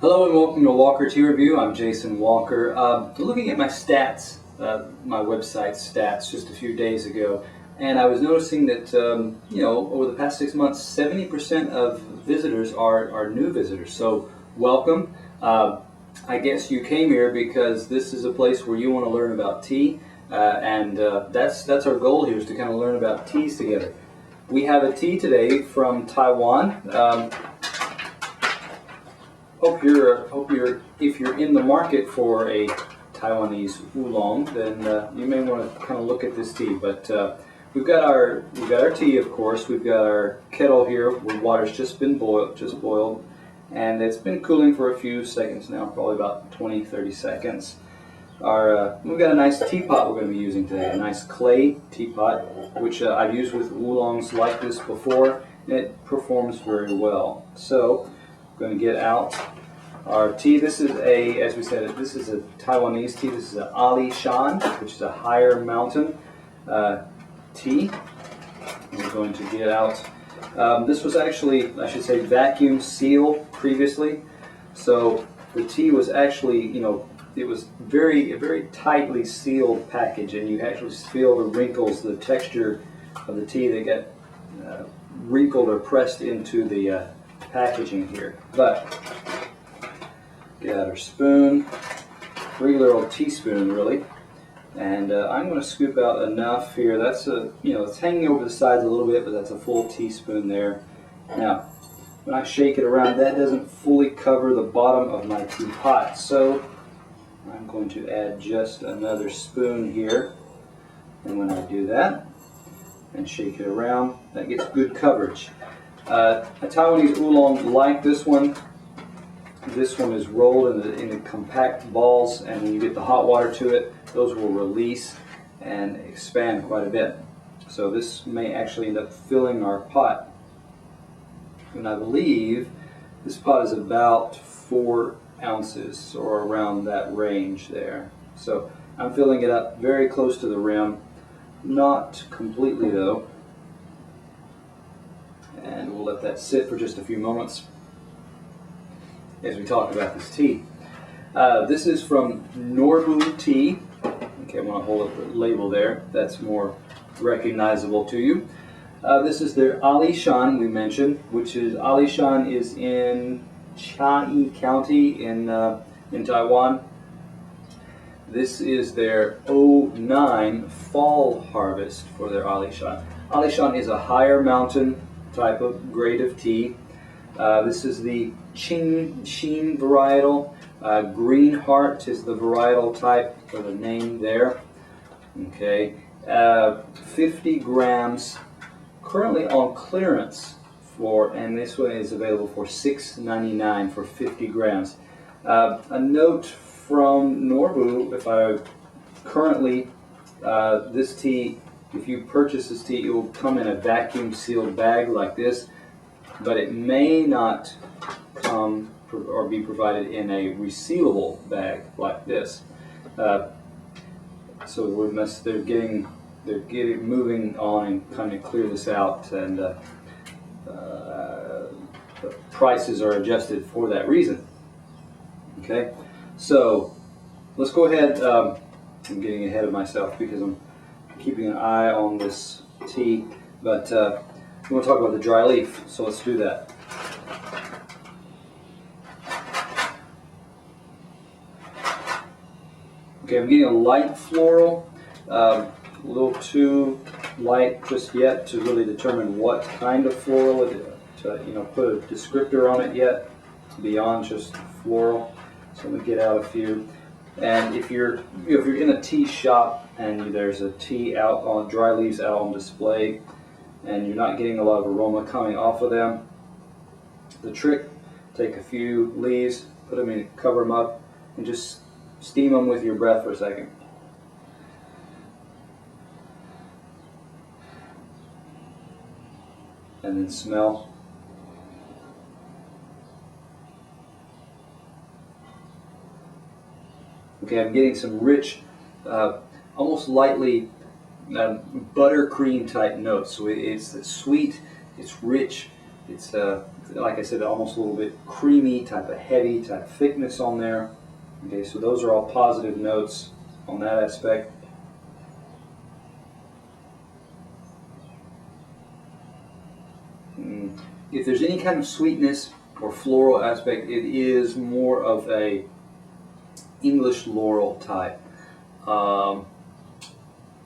Hello and welcome to Walker Tea Review. I'm Jason Walker. Looking at my stats, my website stats just a few days ago, and I was noticing that over the past 6 months, 70% of visitors are new visitors. So welcome. I guess you came here because this is a place where you want to learn about tea, and that's our goal here, is to kind of learn about teas together. We have a tea today from Taiwan. If you're in the market for a Taiwanese oolong, then you may want to kind of look at this tea. But we've got our tea, of course. We've got our kettle here where water's just boiled, and it's been cooling for a few seconds now, probably about 20-30 seconds. We've got a nice teapot we're going to be using today, a nice clay teapot, which I've used with oolongs like this before, and it performs very well. So we're going to get out our tea. This is as we said, this is a Taiwanese tea. This is an AliShan, which is a higher mountain tea. We're going to get out. This was actually, I should say, vacuum sealed previously. So the tea was actually, it was a very tightly sealed package, and you actually feel the wrinkles, the texture of the tea that get wrinkled or pressed into the packaging here. But get out our spoon, regular old teaspoon really, and I'm going to scoop out enough here. That's it's hanging over the sides a little bit, but that's a full teaspoon there. Now, when I shake it around, that doesn't fully cover the bottom of my teapot, so I'm going to add just another spoon here. And when I do that and shake it around, that gets good coverage. A Taiwanese oolong like this one is rolled into compact balls, and when you get the hot water to it, those will release and expand quite a bit. So this may actually end up filling our pot. And I believe this pot is about 4 ounces or around that range there. So I'm filling it up very close to the rim, not completely though. And we'll let that sit for just a few moments as we talk about this tea. This is from Norbu Tea. Okay, I'm going to hold up the label there. That's more recognizable to you. This is their AliShan we mentioned, which is AliShan is in Chiayi County in Taiwan. This is their 09 fall harvest for their AliShan. AliShan is a higher mountain type of grade of tea. This is the Qing varietal. Green Heart is the varietal type for the name there. Okay, 50 grams, currently on clearance and this one is available for $6.99 for 50 grams. A note from Norbu: this tea, if you purchase this tea, it will come in a vacuum sealed bag like this, but it may not come or be provided in a resealable bag like this. So they're getting moving on and kind of clear this out, and the prices are adjusted for that reason. Okay, so let's go ahead. I'm getting ahead of myself because I'm keeping an eye on this tea, but we want to talk about the dry leaf, so let's do that. Okay, I'm getting a light floral, a little too light just yet to really determine what kind of floral it is, to put a descriptor on it yet beyond just floral. So I'm going to get out a few. And if you're in a tea shop and there's a tea out on dry leaves out on display, and you're not getting a lot of aroma coming off of them, the trick: take a few leaves, put them in, cover them up, and just steam them with your breath for a second. And then smell. Okay, I'm getting some rich, almost lightly buttercream type notes. So it's sweet, it's rich, It's like I said, almost a little bit creamy, type of heavy, type thickness on there. Okay, so those are all positive notes on that aspect. If there's any kind of sweetness or floral aspect, it is more of a English laurel type.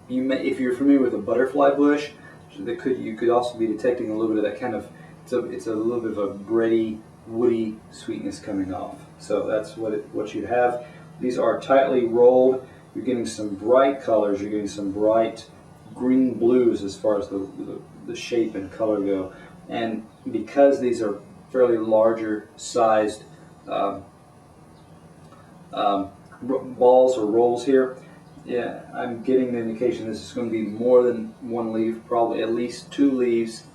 You may, if you're familiar with a butterfly bush, you could also be detecting a little bit of that kind of. It's a little bit of a bready, woody sweetness coming off. So that's what you have. These are tightly rolled. You're getting some bright colors. You're getting some bright green blues as far as the shape and color go. And because these are fairly larger sized balls or rolls here, yeah, I'm getting the indication this is going to be more than one leaf, probably at least 2 leaves,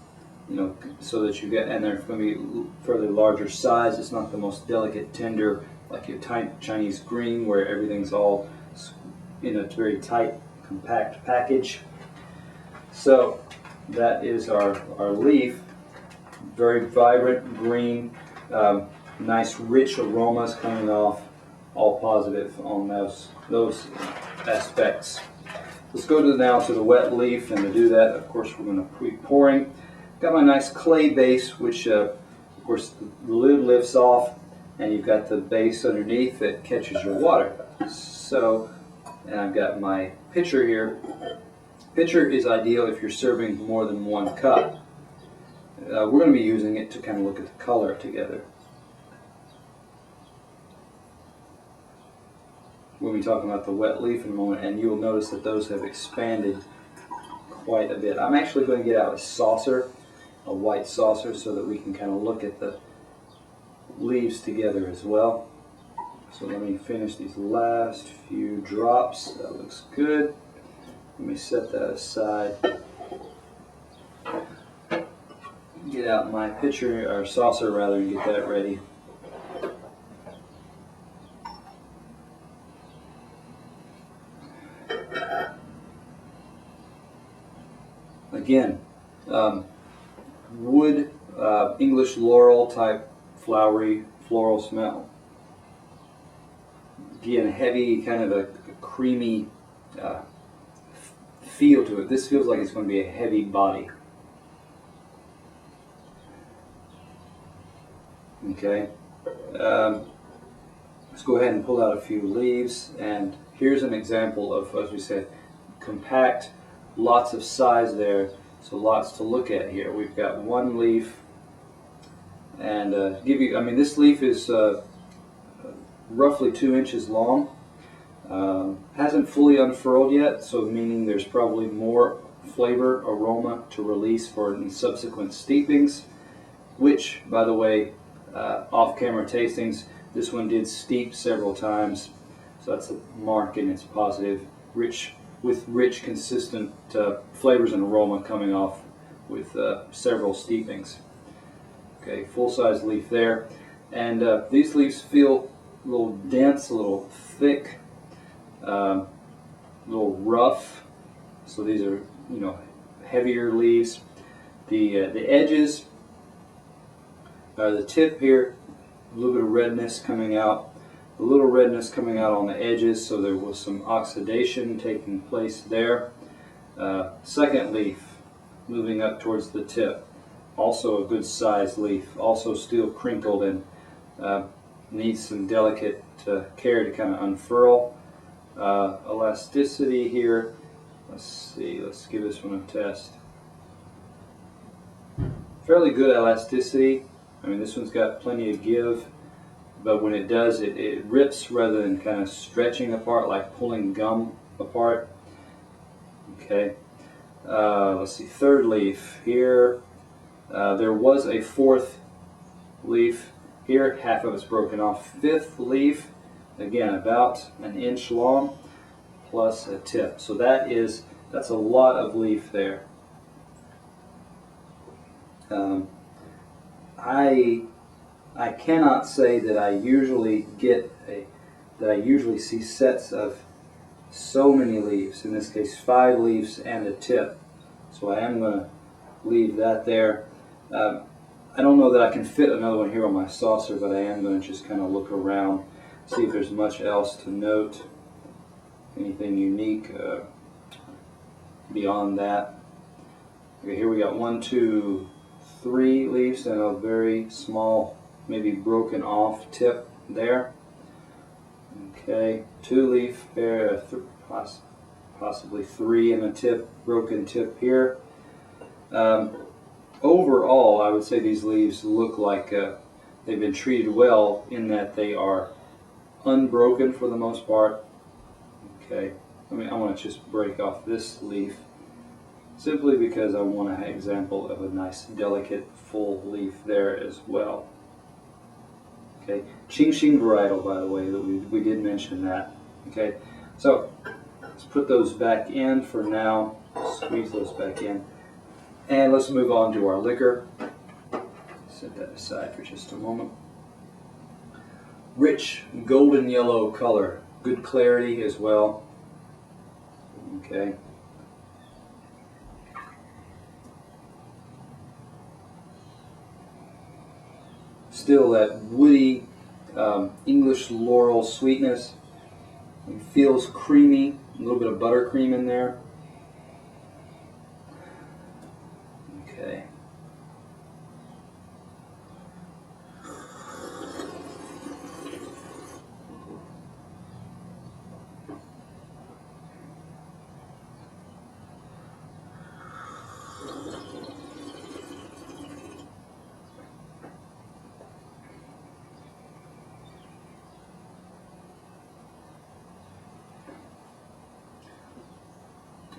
you know, so that you get, and they're going to be fairly larger size. It's not the most delicate, tender, like your Chinese green, where everything's all in a very tight, compact package. So that is our leaf. Very vibrant green, nice rich aromas coming off, all positive on those aspects. Let's go now to the wet leaf, and to do that, of course, we're going to be pouring. Got my nice clay base, which of course the lid lifts off, and you've got the base underneath that catches your water. So, and I've got my pitcher here. Pitcher is ideal if you're serving more than 1 cup. We're going to be using it to kind of look at the color together. We'll be talking about the wet leaf in a moment, and you'll notice that those have expanded quite a bit. I'm actually going to get out a saucer, a white saucer, so that we can kind of look at the leaves together as well. So let me finish these last few drops. That looks good. Let me set that aside. Get out my pitcher, or saucer rather, and get that ready. Again, wood, English laurel type flowery floral smell. Again, heavy, kind of a creamy feel to it. This feels like it's going to be a heavy body. Okay, let's go ahead and pull out a few leaves, and here's an example of, as we said, compact, lots of size there, so lots to look at here. We've got 1 leaf, and this leaf is roughly 2 inches long. Hasn't fully unfurled yet, so meaning there's probably more flavor, aroma to release for subsequent steepings, which, by the way, off-camera tastings, this one did steep several times, so that's a mark, and it's positive, rich, consistent flavors and aroma coming off with several steepings. Okay, full-size leaf there, and these leaves feel a little dense, a little thick, a little rough. So these are, you know, heavier leaves. The edges. The tip here, a little bit of redness coming out, a little redness coming out on the edges, so there was some oxidation taking place there. Second leaf, moving up towards the tip, also a good sized leaf, also still crinkled and needs some delicate care to kind of unfurl. Elasticity here, let's see, let's give this one a test. Fairly good elasticity. I mean, this one's got plenty of give, but when it does, it rips rather than kind of stretching apart, like pulling gum apart. Okay, let's see, third leaf here. There was a 4th leaf here, half of it's broken off. 5th leaf, again, about 1 inch long, plus a tip. So that's a lot of leaf there. I cannot say that I usually see sets of so many leaves. In this case, 5 leaves and a tip. So I am going to leave that there. I don't know that I can fit another one here on my saucer, but I am going to just kind of look around, see if there's much else to note, anything unique beyond that. Okay, here we got 1, 2, 3 leaves and a very small, maybe broken off tip there. Okay, 2 leaf there, possibly 3 and a tip, broken tip here. Overall, I would say these leaves look like they've been treated well in that they are unbroken for the most part. Okay, I want to just break off this leaf simply because I want an example of a nice, delicate, full leaf there as well. Okay, Ching Ching varietal, by the way, that we did mention that. Okay, so let's put those back in for now. Squeeze those back in. And let's move on to our liquor. Set that aside for just a moment. Rich golden yellow color, good clarity as well. Okay. Still that woody English laurel sweetness. It feels creamy, a little bit of buttercream in there. Okay.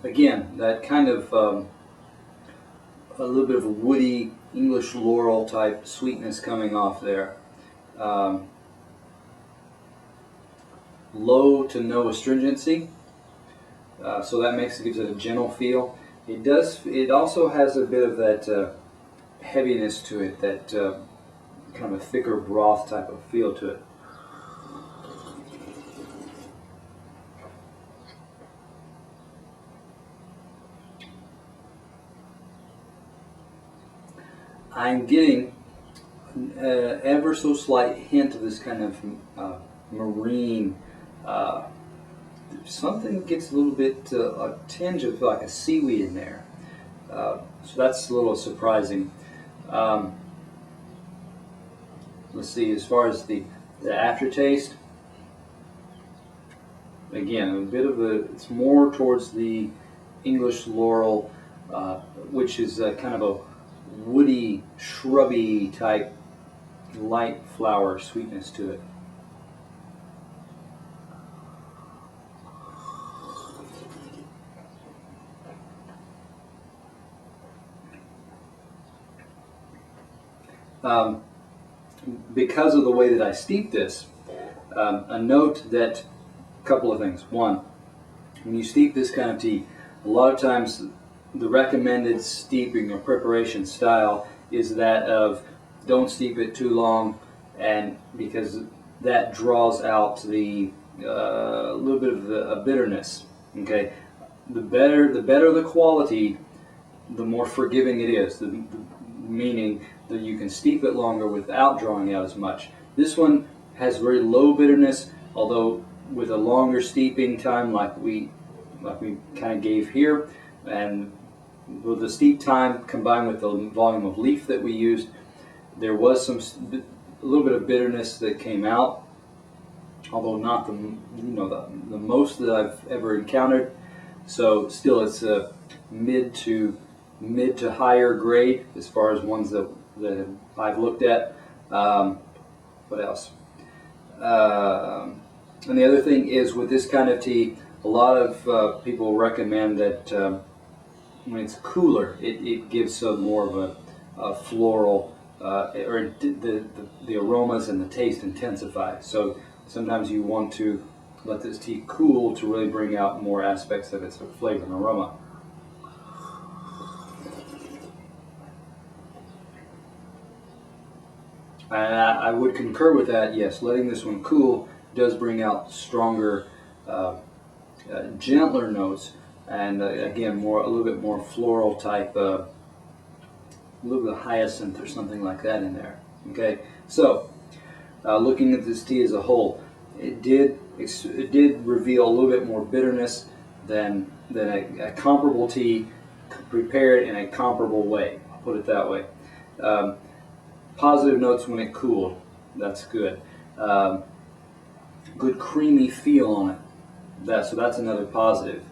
Again, that kind of a little bit of a woody English laurel type sweetness coming off there. Low to no astringency, so that gives it a gentle feel. It also has a bit of that heaviness to it, that kind of a thicker broth type of feel to it. I'm getting ever so slight hint of this kind of marine, something gets a little bit, a tinge of like a seaweed in there. So that's a little surprising. Let's see, as far as the aftertaste, again, a bit of it's more towards the English laurel, which is kind of a woody, shrubby type, light flower sweetness to it. Because of the way that I steep this, a note that, a couple of things. One, when you steep this kind of tea, a lot of times the recommended steeping or preparation style is that of don't steep it too long, and because that draws out the little bit of a bitterness. Okay, the better the quality, the more forgiving it is. Meaning that you can steep it longer without drawing out as much. This one has very low bitterness, although with a longer steeping time, like we kind of gave here, and with the steep time combined with the volume of leaf that we used, there was a little bit of bitterness that came out, although not the most that I've ever encountered. So still, it's a mid to higher grade as far as ones that I've looked at. What else? And the other thing is, with this kind of tea, a lot of people recommend that when it's cooler, it gives more of a floral, or the aromas and the taste intensify. So sometimes you want to let this tea cool to really bring out more aspects of its flavor and aroma. And I would concur with that. Yes, letting this one cool does bring out stronger, gentler notes, and again, a little bit more floral type little bit of hyacinth or something like that in there. Okay, so looking at this tea as a whole, it did reveal a little bit more bitterness than a comparable tea prepared in a comparable way. I'll put it that way. Positive notes when it cooled. That's good. Good creamy feel on it. So that's another positive.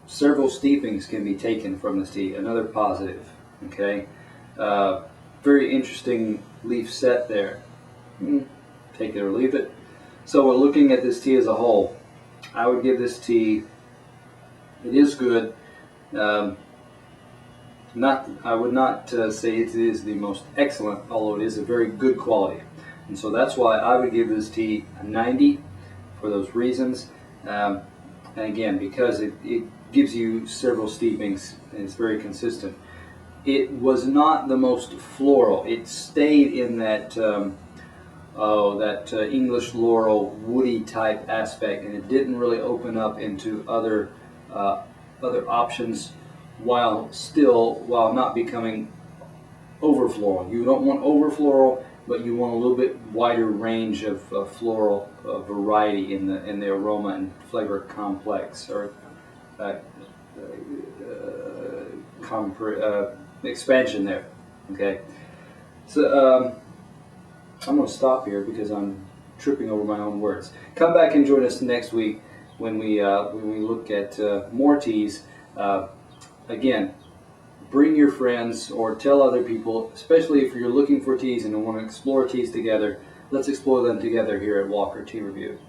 Several steepings can be taken from this tea. Another positive. Okay. Very interesting leaf set there. Take it or leave it. So we're looking at this tea as a whole. I would give this tea. It is good. I would not say it is the most excellent, although it is a very good quality. And so that's why I would give this tea a 90 for those reasons. And again, because it gives you several steepings and it's very consistent. It was not the most floral. It stayed in that English laurel woody type aspect, and it didn't really open up into other options while not becoming over floral. You don't want over floral, but you want a little bit wider range of floral variety in the aroma and flavor complex or expansion there. Okay, so I'm going to stop here because I'm tripping over my own words. Come back and join us next week when we look at more teas. Again, bring your friends or tell other people, especially if you're looking for teas and want to explore teas together. Let's explore them together here at Walker Tea Review.